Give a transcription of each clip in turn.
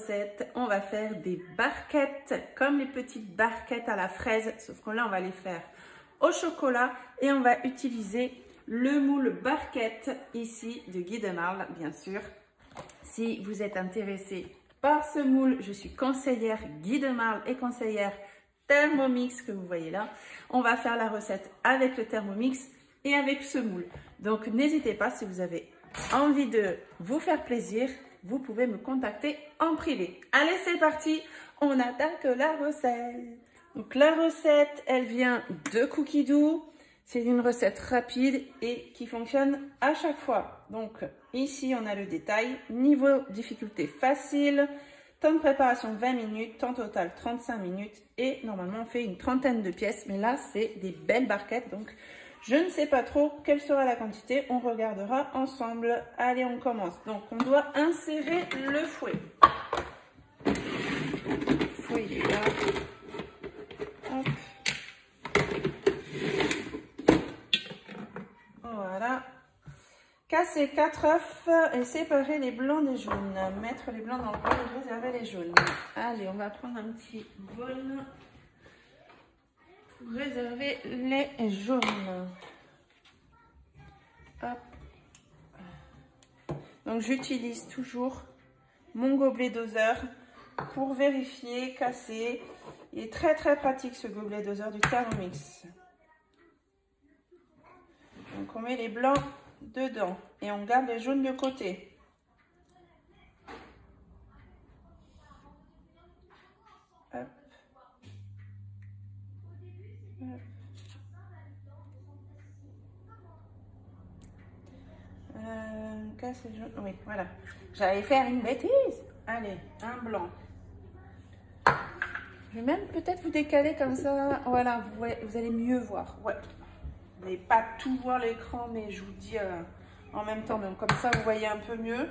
recette, on va faire des barquettes, comme les petites barquettes à la fraise, sauf que là, on va les faire au chocolat et on va utiliser le moule barquette ici de Guy de Marle, bien sûr. Si vous êtes intéressé par ce moule, je suis conseillère Guy de Marle et conseillère Thermomix que vous voyez là. On va faire la recette avec le Thermomix et avec ce moule. Donc, n'hésitez pas si vous avez envie de vous faire plaisir, vous pouvez me contacter en privé. Allez, c'est parti, on attaque la recette. Donc la recette, elle vient de Cookie Dough. C'est une recette rapide et qui fonctionne à chaque fois. Donc ici, on a le détail. Niveau difficulté facile, temps de préparation 20 minutes, temps total 35 minutes et normalement on fait une trentaine de pièces. Mais là, c'est des belles barquettes, donc je ne sais pas trop quelle sera la quantité, on regardera ensemble. Allez, on commence. Donc, on doit insérer le fouet. Fouet, il est là. Hop. Voilà. Casser 4 œufs et séparer les blancs des jaunes. Mettre les blancs dans le bol et réserver les jaunes. Allez, on va prendre un petit bol. Réserver les jaunes. Hop. Donc j'utilise toujours mon gobelet doseur pour vérifier, casser. Il est très pratique ce gobelet doseur du Thermomix. Donc on met les blancs dedans et on garde les jaunes de côté. Hop. Oui, voilà. J'allais faire une bêtise. Allez, un blanc. Je vais même peut-être vous décaler comme ça. Voilà, vous allez mieux voir. Ouais. Vous n'allez pas tout voir l'écran, mais je vous dis en même temps. Donc comme ça, vous voyez un peu mieux.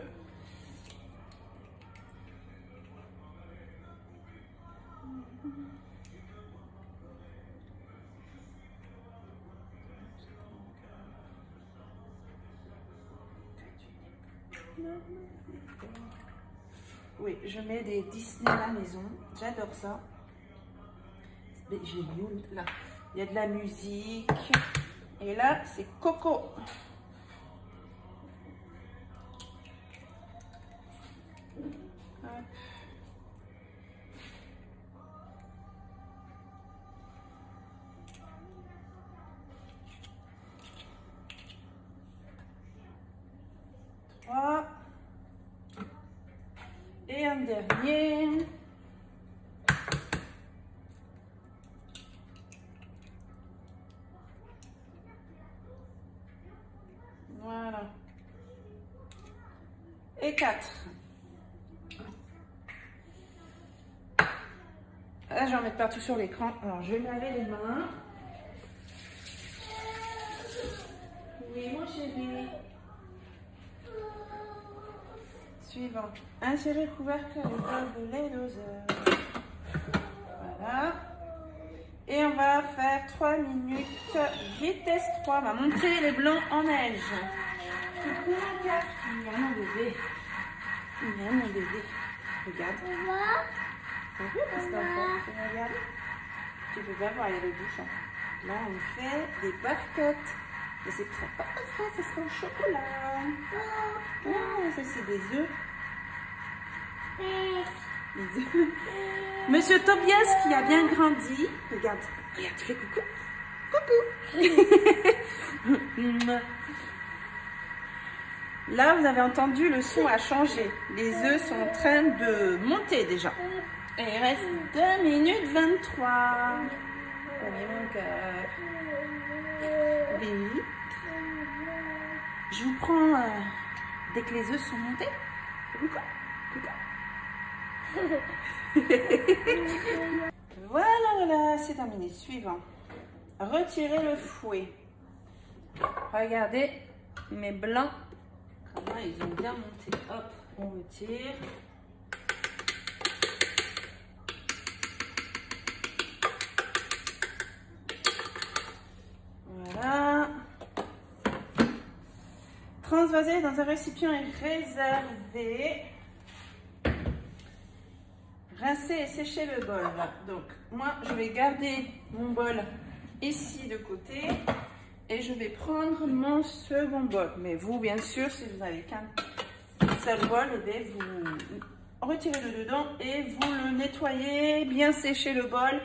Oui, je mets des Disney à la maison. J'adore ça. J'ai mis là. Il y a de la musique. Et là, c'est Coco. Hop. Trois. Et un dernier. Voilà. Et 4. Là, je vais en mettre partout sur l'écran. Alors, je vais me laver les mains. Oui, mon chéri. Suivant. Insérer le couvercle avec le gobelet doseur. Voilà. Et on va faire 3 minutes. Vitesse 3. On va monter les blancs en neige. Coucou mon cœur. Il y a mon bébé. Il y a mon bébé. Regarde. T'as vu parce qu'on fait regarder? Tu peux pas voir, il y a le bouchon. Là, on fait des barquettes. Mais c'est pas ça, ce sera au chocolat. Oh, ça c'est des œufs. Des œufs. Monsieur Tobias qui a bien grandi. Regarde, regarde, tu fais coucou. Coucou. Là, vous avez entendu, le son a changé. Les œufs sont en train de monter déjà. Et il reste 2 minutes 23. Allez, mon cœur. Oui. Je vous prends dès que les œufs sont montés. Coucou. Voilà, c'est terminé. Suivant. Retirez le fouet. Regardez mes blancs. Comment ils ont bien monté. Hop, on retire. Voilà. Transvaser dans un récipient et réserver. rincer et sécher le bol. Donc, moi, je vais garder mon bol ici de côté et je vais prendre mon second bol. Mais vous, bien sûr, si vous n'avez qu'un seul bol, vous retirez le dedans et vous le nettoyez, bien sécher le bol.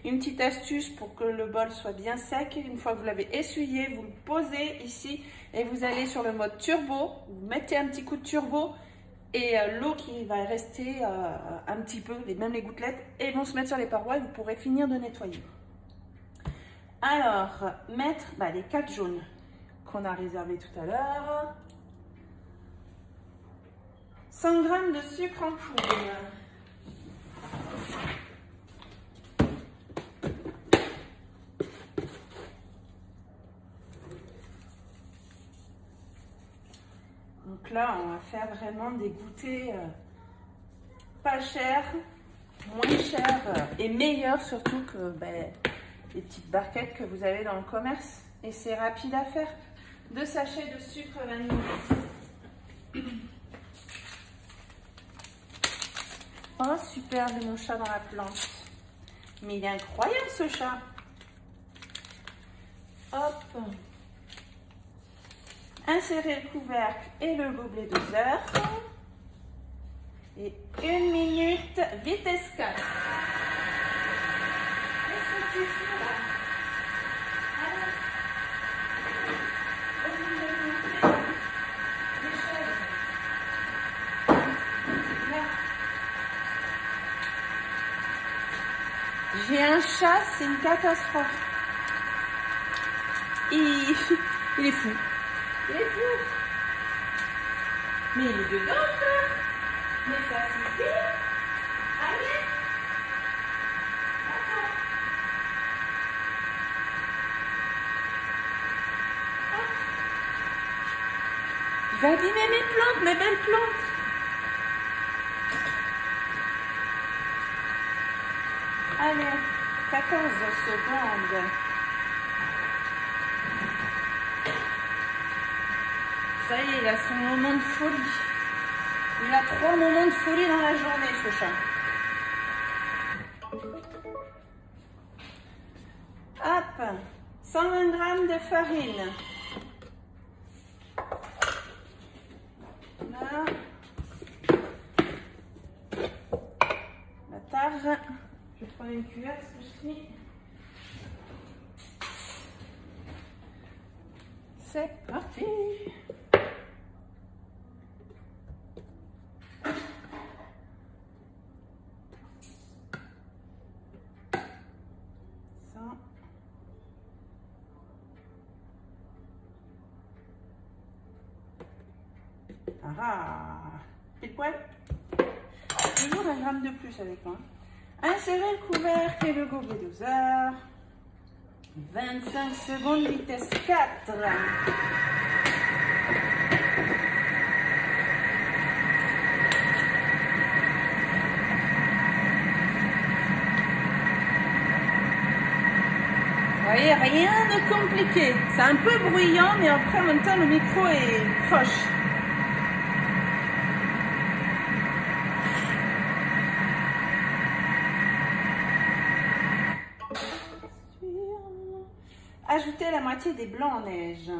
Une petite astuce pour que le bol soit bien sec. Une fois que vous l'avez essuyé, vous le posez ici et vous allez sur le mode turbo. Vous mettez un petit coup de turbo et l'eau qui va rester un petit peu, même les gouttelettes, et vont se mettre sur les parois et vous pourrez finir de nettoyer. Alors, mettre les 4 jaunes qu'on a réservés tout à l'heure. 100 g de sucre en poudre. Donc là, on va faire vraiment des goûters pas chers, moins chers et meilleurs surtout que les petites barquettes que vous avez dans le commerce. Et c'est rapide à faire. 2 sachets de sucre vanille. Oh super, j'ai mon chat dans la planche. Mais il est incroyable ce chat. Hop. Insérez le couvercle et le gobelet doseur. Et 1 minute, vitesse 4. Qu'est-ce que tu fais là? Alors, j'ai un chat, c'est une catastrophe. Il est fou. Il est fou. Mais il est dedans encore. Mais ça suffit. Allez. Attends. Hop. Il va abîmer mes plantes, mes belles plantes. Allez, 14 secondes. Ça y est, il a son moment de folie. Il a 3 moments de folie dans la journée, ce chat. Hop, 120 g de farine. Là. La tare. Je vais prendre une cuillère parce que je suis. C'est parti. Ah, pile poil. Toujours 1 gramme de plus avec moi. Insérez le couvercle et le gobelet doseur. 25 secondes, vitesse 4. Vous voyez, rien de compliqué. C'est un peu bruyant, mais après, en même temps, le micro est proche. Ajoutez la moitié des blancs en neige.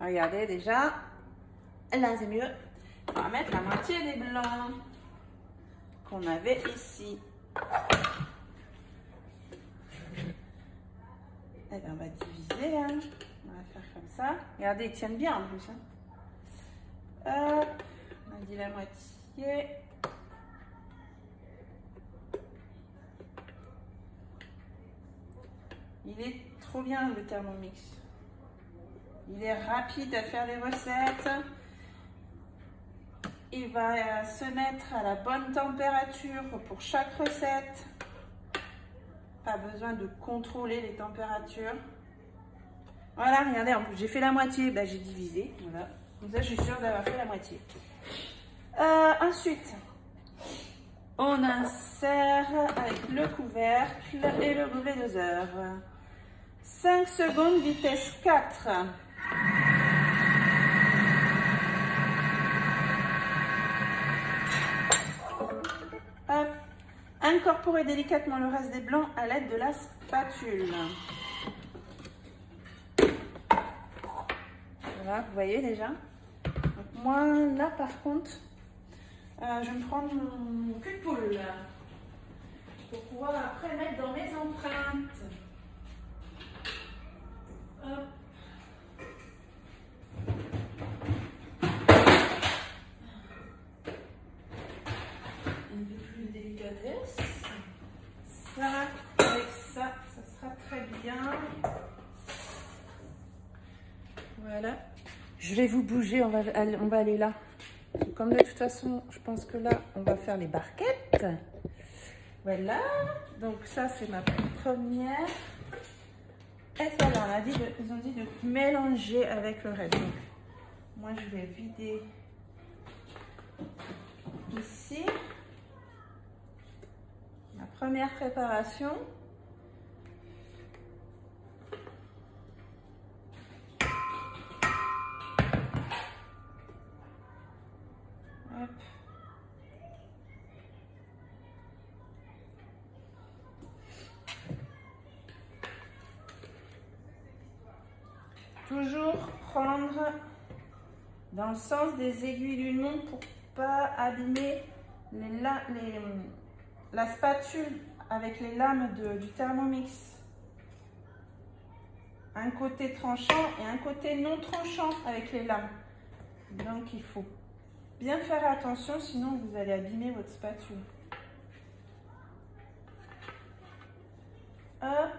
Regardez déjà. Là, c'est mieux. On va mettre la moitié des blancs qu'on avait ici. Et bien, on va diviser. Hein. On va faire comme ça. Regardez, ils tiennent bien en plus. Hein. On a dit la moitié. Il est trop bien le Thermomix. Il est rapide à faire les recettes. Il va se mettre à la bonne température pour chaque recette. Pas besoin de contrôler les températures. Voilà, regardez, en plus j'ai fait la moitié, ben, j'ai divisé. Voilà. Comme ça, je suis sûre d'avoir fait la moitié. Ensuite, on insère avec le couvercle et le gobelet doseur. 5 secondes, vitesse 4. incorporer délicatement le reste des blancs à l'aide de la spatule. Voilà, vous voyez déjà. Donc moi, là, par contre, je vais me prendre mon cul de poule pour pouvoir après mettre dans mes empreintes. Hop. Un peu plus de délicatesse. Ça, avec ça, ça sera très bien. Voilà. Je vais vous bouger, on va aller là. Comme de toute façon, je pense que là, on va faire les barquettes. Voilà. Donc ça, c'est ma première. Et voilà, ils ont dit de mélanger avec le reste. Donc, moi, je vais vider ici. Ma première préparation. Hop. Toujours prendre dans le sens des aiguilles d'une montre pour pas abîmer la spatule avec les lames du Thermomix. Un côté tranchant et un côté non tranchant avec les lames. Donc il faut bien faire attention, sinon vous allez abîmer votre spatule. Hop,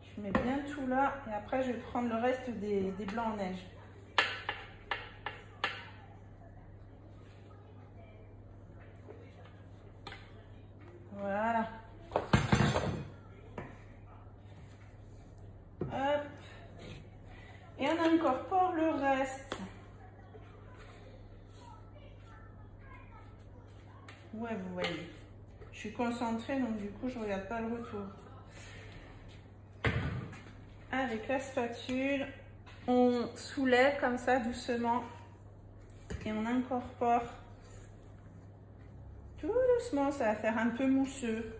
je mets bien tout là et après je vais prendre le reste des blancs en neige. Voilà. Hop. Et on incorpore le reste. Ouais, vous voyez. Je suis concentrée, donc du coup, je ne regarde pas le retour. Avec la spatule, on soulève comme ça doucement et on incorpore tout doucement. Ça va faire un peu mousseux.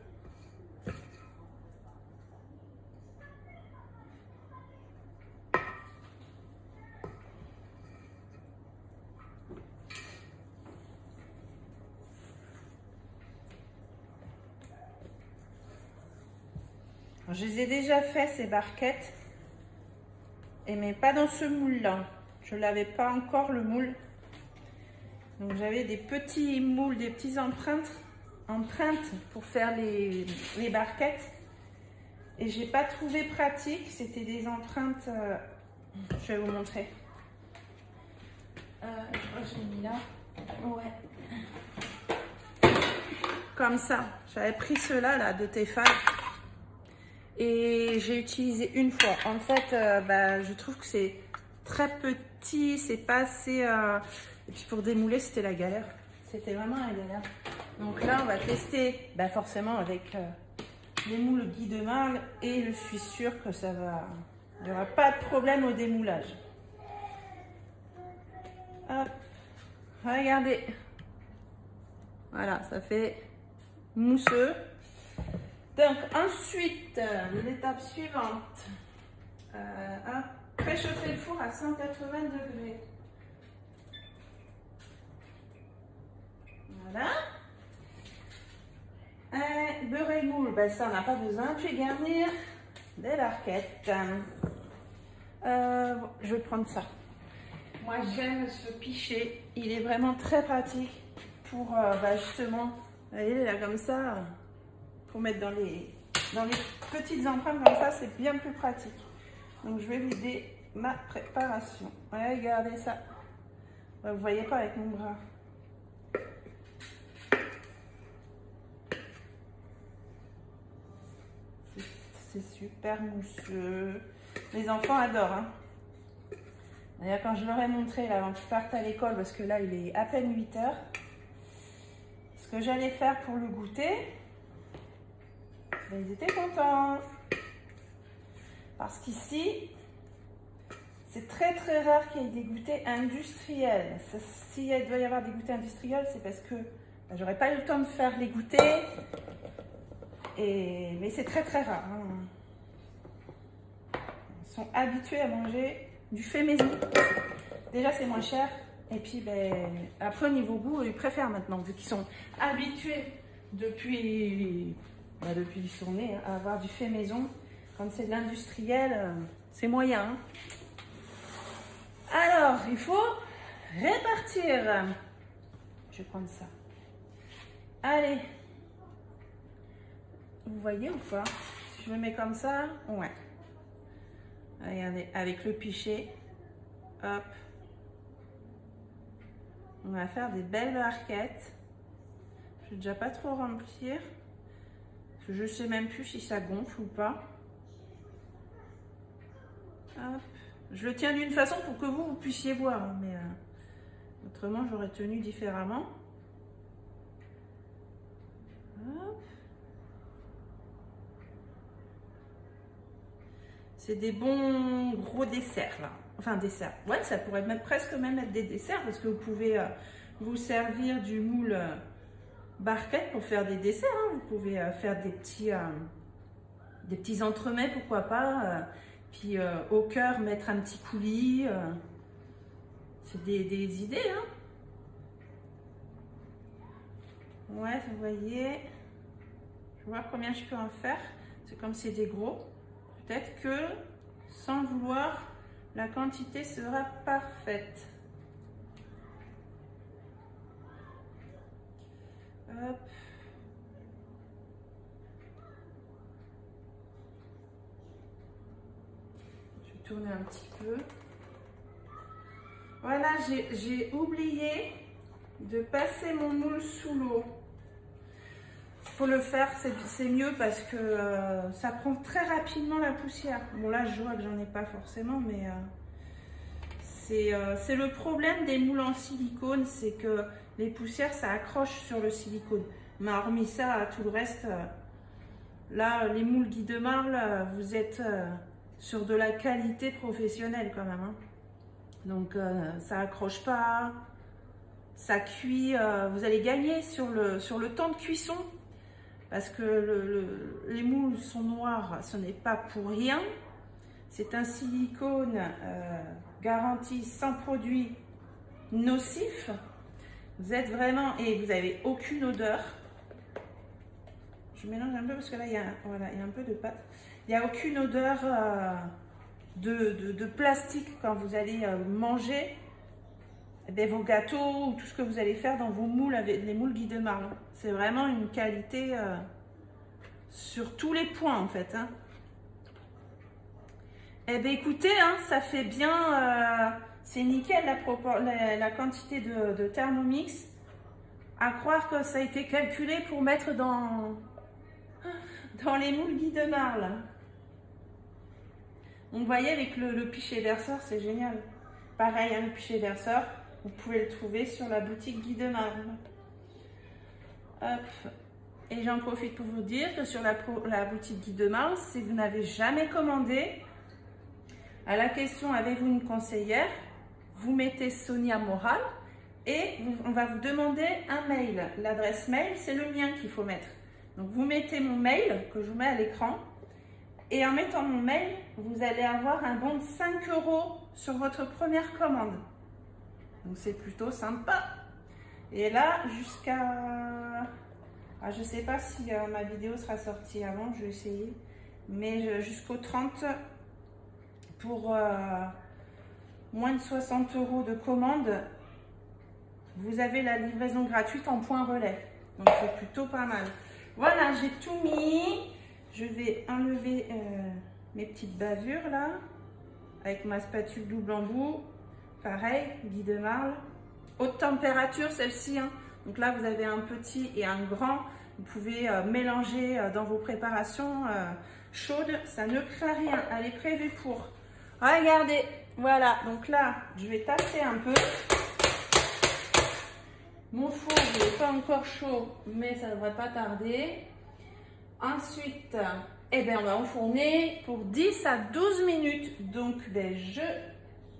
Je les ai déjà fait ces barquettes, mais pas dans ce moule-là. Je n'avais pas encore le moule. Donc j'avais des petits moules, des petites empreintes pour faire les barquettes. Et j'ai pas trouvé pratique. C'était des empreintes. Je vais vous montrer. Je crois que j'ai mis là. Ouais. Comme ça. J'avais pris ceux-là là, de Tefal. Et j'ai utilisé une fois. En fait, je trouve que c'est très petit, c'est pas assez... Et puis pour démouler, c'était la galère. C'était vraiment la galère. Donc là, on va tester forcément avec les moules Guy de Marle. Et je suis sûre que ça va... Il n'y aura pas de problème au démoulage. Hop. Regardez. Voilà, ça fait mousseux. Donc ensuite, l'étape suivante, préchauffer le four à 180 degrés. Voilà. Beurre et moule, ça on n'a pas besoin. Puis garnir des barquettes. Je vais prendre ça. Moi j'aime ce pichet, il est vraiment très pratique pour justement, vous voyez là comme ça. Pour mettre dans les petites empreintes comme ça, c'est bien plus pratique. Donc je vais vider ma préparation. Regardez ça. Vous voyez pas avec mon bras. C'est super mousseux. Les enfants adorent. Hein. D'ailleurs, quand je leur ai montré là, avant qu'ils partent à l'école, parce que là il est à peine 8 h, ce que j'allais faire pour le goûter. Ils étaient contents parce qu'ici c'est très très rare qu'il y ait des goûters industriels. S'il doit y avoir des goûters industriels, c'est parce que j'aurais pas eu le temps de faire les goûters mais c'est très très rare. Hein. Ils sont habitués à manger du fait maison. Déjà, c'est moins cher. Et puis, ben, après, au niveau goût, ils préfèrent maintenant, vu qu'ils sont habitués depuis qu'ils sont nés à avoir du fait maison. Quand c'est de l'industriel, c'est moyen. Hein. Alors, il faut répartir. Je vais prendre ça. Allez. Vous voyez ou pas? Si je le mets comme ça, ouais. Regardez, avec le pichet. Hop. On va faire des belles barquettes. Je vais déjà pas trop remplir. Parce que je sais même plus si ça gonfle ou pas. Hop. Je le tiens d'une façon pour que vous puissiez voir. Hein, mais autrement, j'aurais tenu différemment. Hop. C'est des bons gros desserts là. Enfin desserts. Ouais, ça pourrait même presque même être des desserts parce que vous pouvez vous servir du moule barquette pour faire des desserts. Hein. Vous pouvez faire des petits entremets, pourquoi pas. Puis au cœur mettre un petit coulis. C'est des idées. Hein. Ouais, vous voyez. Je vais voir combien je peux en faire. C'est comme c'est des gros. Peut-être que, sans le vouloir, la quantité sera parfaite. Hop. Je vais tourner un petit peu. Voilà, j'ai oublié de passer mon moule sous l'eau. Faut le faire, c'est mieux parce que ça prend très rapidement la poussière. Bon là je vois que j'en ai pas forcément, mais c'est le problème des moules en silicone, c'est que les poussières ça accroche sur le silicone. Mais hormis ça, tout le reste, là les moules Guy de Marle, vous êtes sur de la qualité professionnelle quand même. Hein. Donc ça accroche pas, ça cuit, vous allez gagner sur le temps de cuisson. Parce que les moules sont noirs, ce n'est pas pour rien. C'est un silicone garanti sans produit nocif. Vous êtes vraiment, et vous n'avez aucune odeur. Je mélange un peu parce que là, il y a un peu de pâte. Il n'y a aucune odeur de plastique quand vous allez manger vos gâteaux ou tout ce que vous allez faire dans vos moules avec les moules Guy de Marle. C'est vraiment une qualité sur tous les points en fait. Hein. Eh bien écoutez, hein, ça fait bien, c'est nickel la quantité de Thermomix. À croire que ça a été calculé pour mettre dans les moules Guy de Marle. Donc vous voyez avec le pichet verseur, c'est génial. Pareil, hein, le pichet verseur. Vous pouvez le trouver sur la boutique Guy de Marle. Hop. Et j'en profite pour vous dire que sur la boutique Guy de Marle, si vous n'avez jamais commandé, à la question avez-vous une conseillère, vous mettez Sonia Moral et on va vous demander un mail. L'adresse mail, c'est le mien qu'il faut mettre. Donc vous mettez mon mail que je vous mets à l'écran et en mettant mon mail, vous allez avoir un bon de 5 € sur votre première commande. Donc c'est plutôt sympa. Et là, jusqu'à... Ah, je ne sais pas si ma vidéo sera sortie avant, je vais essayer. Mais jusqu'au 30, pour moins de 60 € de commande, vous avez la livraison gratuite en point relais. Donc c'est plutôt pas mal. Voilà, j'ai tout mis. Je vais enlever mes petites bavures là, avec ma spatule double embout. Pareil, Guy de Marle. Haute température celle-ci. Hein. Donc là, vous avez un petit et un grand. Vous pouvez mélanger dans vos préparations chaudes. Ça ne craint rien. Elle est prévue pour. Regardez. Voilà. Donc là, je vais tasser un peu. Mon four, il n'est pas encore chaud, mais ça ne devrait pas tarder. Ensuite, eh bien, on va enfourner pour 10 à 12 minutes. Donc, ben, je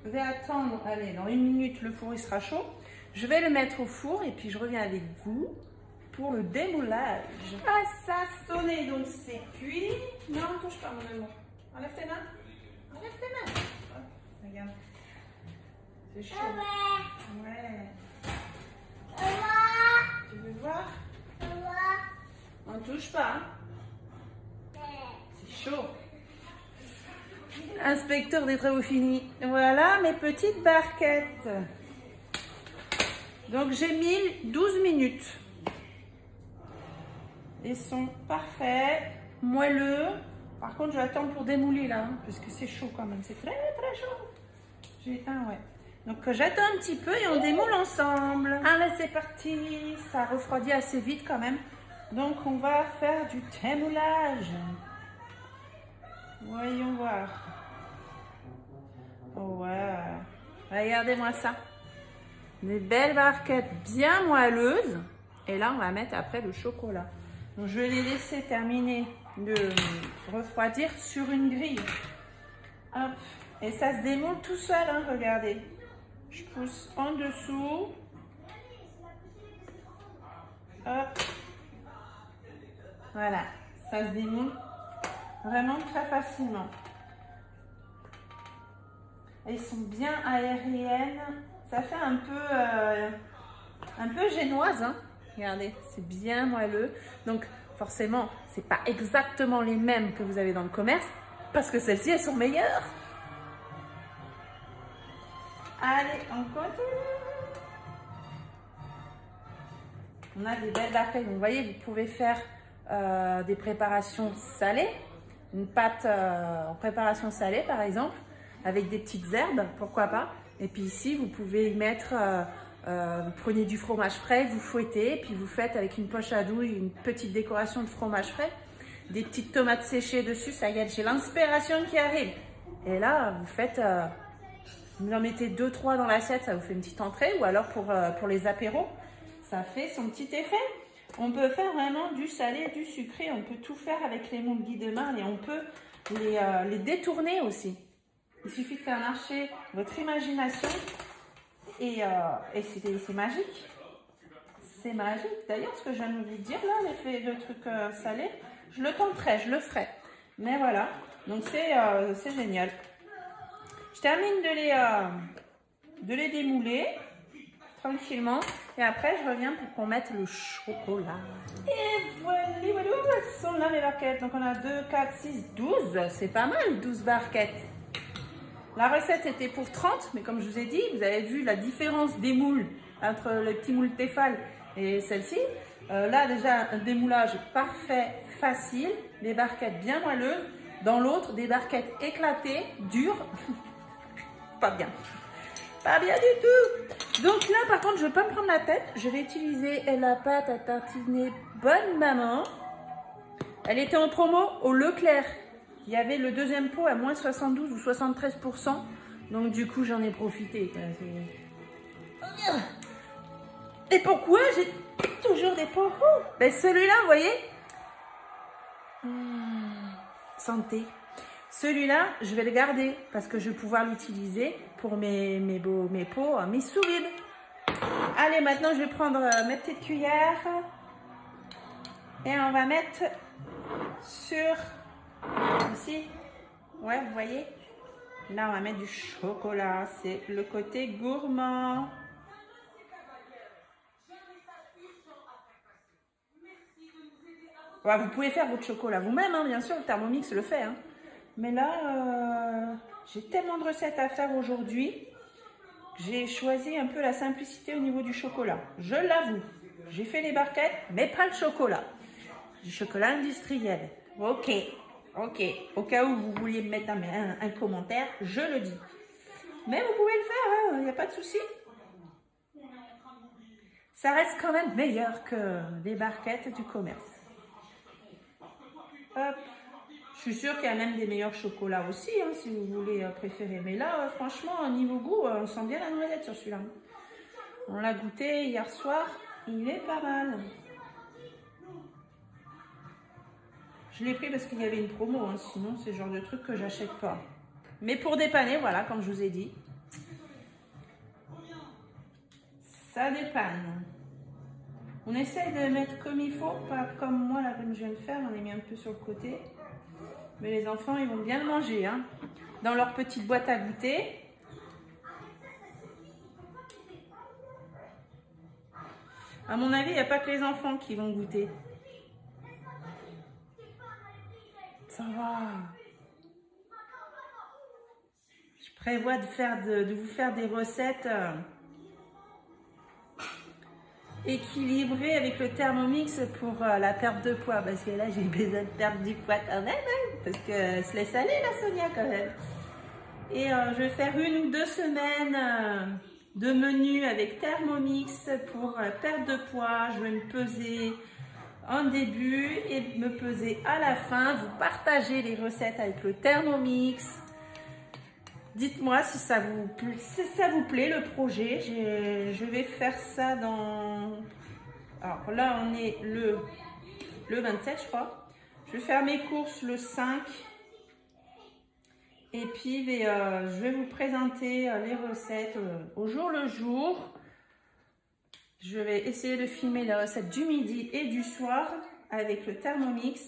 vais attendre, allez, dans 1 minute, le four il sera chaud. Je vais le mettre au four et puis je reviens avec vous pour le démoulage. Ah, ça a sonné, donc c'est cuit. Non, touche pas mon amour. Enlève tes mains. Enlève tes mains. Oh, regarde. C'est chaud. Ouais. Tu veux voir? On touche pas. Hein? C'est chaud. Inspecteur des travaux finis. Voilà mes petites barquettes. Donc j'ai mis 12 minutes. Ils sont parfaits, moelleux. Par contre, je vais attendre pour démouler là, hein, parce que c'est chaud quand même. C'est très chaud. J'ai éteint, ouais. Donc j'attends un petit peu et on démoule ensemble. Allez, c'est parti. Ça refroidit assez vite quand même. Donc on va faire du démoulage. Voyons voir. Oh ouais. Regardez-moi ça. Des belles barquettes bien moelleuses. Et là, on va mettre après le chocolat. Donc, je vais les laisser terminer de refroidir sur une grille. Hop. Et ça se démonte tout seul, hein, regardez. Je pousse en dessous. Hop. Voilà. Ça se démonte vraiment très facilement. Elles sont bien aériennes. Ça fait un peu génoise, hein. Regardez, c'est bien moelleux. Donc, forcément, c'est pas exactement les mêmes que vous avez dans le commerce parce que celles-ci, elles sont meilleures. Allez, on continue. On a des belles barquettes. Vous voyez, vous pouvez faire des préparations salées. Une pâte en préparation salée, par exemple, avec des petites herbes, pourquoi pas. Et puis ici, vous pouvez y mettre... vous prenez du fromage frais, vous fouettez, puis vous faites avec une poche à douille une petite décoration de fromage frais, des petites tomates séchées dessus, ça y est, j'ai l'inspiration qui arrive. Et là, vous faites, vous en mettez 2-3 dans l'assiette, ça vous fait une petite entrée, ou alors pour les apéros, ça fait son petit effet. On peut faire vraiment du salé, du sucré, on peut tout faire avec les moules Guy de Marne et on peut les détourner aussi. Il suffit de faire marcher votre imagination. Et c'est magique. C'est magique. D'ailleurs, ce que je viens de vous dire là, l'effet de trucs salés, je le tenterai, je le ferai. Mais voilà, donc c'est génial. Je termine de les démouler tranquillement. Et après, je reviens pour qu'on mette le chocolat. Et voilà, elles sont là les barquettes. Donc on a 2, 4, 6, 12. C'est pas mal, 12 barquettes. La recette était pour 30, mais comme je vous ai dit, vous avez vu la différence des moules entre le petit moule Tefal et celle-ci. Là, déjà, un démoulage parfait, facile, des barquettes bien moelleuses. Dans l'autre, des barquettes éclatées, dures. Pas bien. Pas bien du tout. Donc là, par contre, je ne vais pas me prendre la tête. Je vais utiliser la pâte à tartiner Bonne Maman. Elle était en promo au Leclerc. Il y avait le deuxième pot à moins 72 ou 73%. Donc du coup, j'en ai profité. Et pourquoi j'ai toujours des pots? Ben, celui-là, vous voyez, santé. Celui-là, je vais le garder parce que je vais pouvoir l'utiliser pour mes pots, mes sous-vides. Allez, maintenant, je vais prendre mes petites cuillères. Et on va mettre sur... Ici, ouais, vous voyez, là on va mettre du chocolat, c'est le côté gourmand. Ouais, vous pouvez faire votre chocolat vous-même, hein, bien sûr, le Thermomix le fait. Hein. Mais là, j'ai tellement de recettes à faire aujourd'hui que j'ai choisi un peu la simplicité au niveau du chocolat. Je l'avoue, j'ai fait les barquettes, mais pas le chocolat. Du chocolat industriel. Ok. Ok, au cas où vous vouliez me mettre un commentaire, je le dis. Mais vous pouvez le faire, il n'y a pas de souci. Ça reste quand même meilleur que les barquettes du commerce. Hop. Je suis sûre qu'il y a même des meilleurs chocolats aussi, hein, si vous voulez préférer. Mais là, franchement, au niveau goût, on sent bien la noisette sur celui-là. On l'a goûté hier soir, il est pas mal. Je l'ai pris parce qu'il y avait une promo, hein, sinon c'est le genre de truc que j'achète pas. Mais pour dépanner, voilà, comme je vous ai dit, ça dépanne. On essaye de mettre comme il faut, pas comme moi là, comme je viens de faire, on les mis un peu sur le côté. Mais les enfants, ils vont bien le manger, hein, dans leur petite boîte à goûter. À mon avis, il n'y a pas que les enfants qui vont goûter. Ça va. Je prévois de vous faire des recettes équilibrées avec le Thermomix pour la perte de poids. Parce que là, j'ai besoin de perdre du poids quand même. Hein, parce que se laisse aller la Sonia quand même. Et je vais faire 1 ou 2 semaines de menu avec Thermomix pour la perte de poids. Je vais me peser en début et me peser à la fin. Vous partagez les recettes avec le Thermomix. Dites-moi si ça vous plaît le projet. Je vais faire ça dans... Alors là, on est le 27, je crois. Je vais faire mes courses le 5. Et puis, je vais vous présenter les recettes au jour le jour. Je vais essayer de filmer les recettes du midi et du soir avec le Thermomix.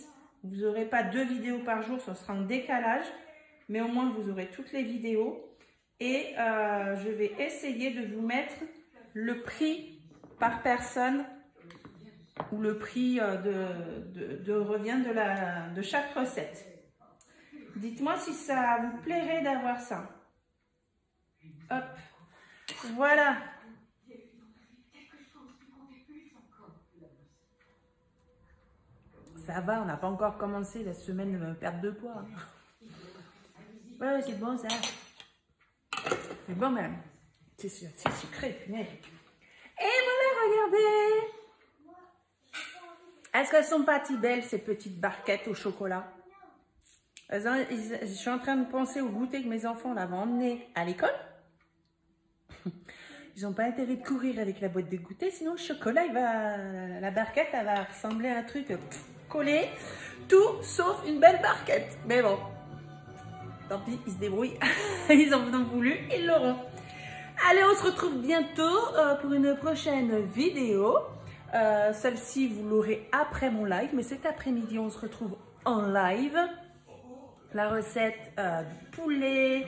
Vous n'aurez pas 2 vidéos par jour, ce sera en décalage. Mais au moins, vous aurez toutes les vidéos. Et je vais essayer de vous mettre le prix par personne ou le prix de revient de chaque recette. Dites-moi si ça vous plairait d'avoir ça. Hop, voilà. Ça va, on n'a pas encore commencé la semaine de perte de poids. Ouais, c'est bon ça. C'est bon même. C'est sûr, c'est sucré. Mais... Et voilà, regardez. Est-ce qu'elles sont pas si belles ces petites barquettes au chocolat? Je suis en train de penser au goûter que mes enfants l'avaient emmené à l'école. Ils n'ont pas intérêt de courir avec la boîte de goûter, sinon le chocolat, la barquette, elle va ressembler à un truc collé, tout sauf une belle barquette. Mais bon, tant pis, ils se débrouillent. Ils en ont voulu, ils l'auront. Allez, on se retrouve bientôt pour une prochaine vidéo. Celle-ci, vous l'aurez après mon live, mais cet après-midi, on se retrouve en live. La recette du poulet,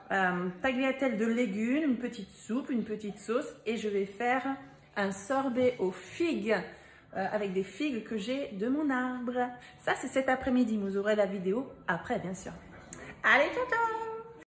tagliatelle de légumes, une petite soupe, une petite sauce. Et je vais faire un sorbet aux figues avec des figues que j'ai de mon arbre. Ça, c'est cet après-midi. Vous aurez la vidéo après, bien sûr. Allez, ciao, ciao!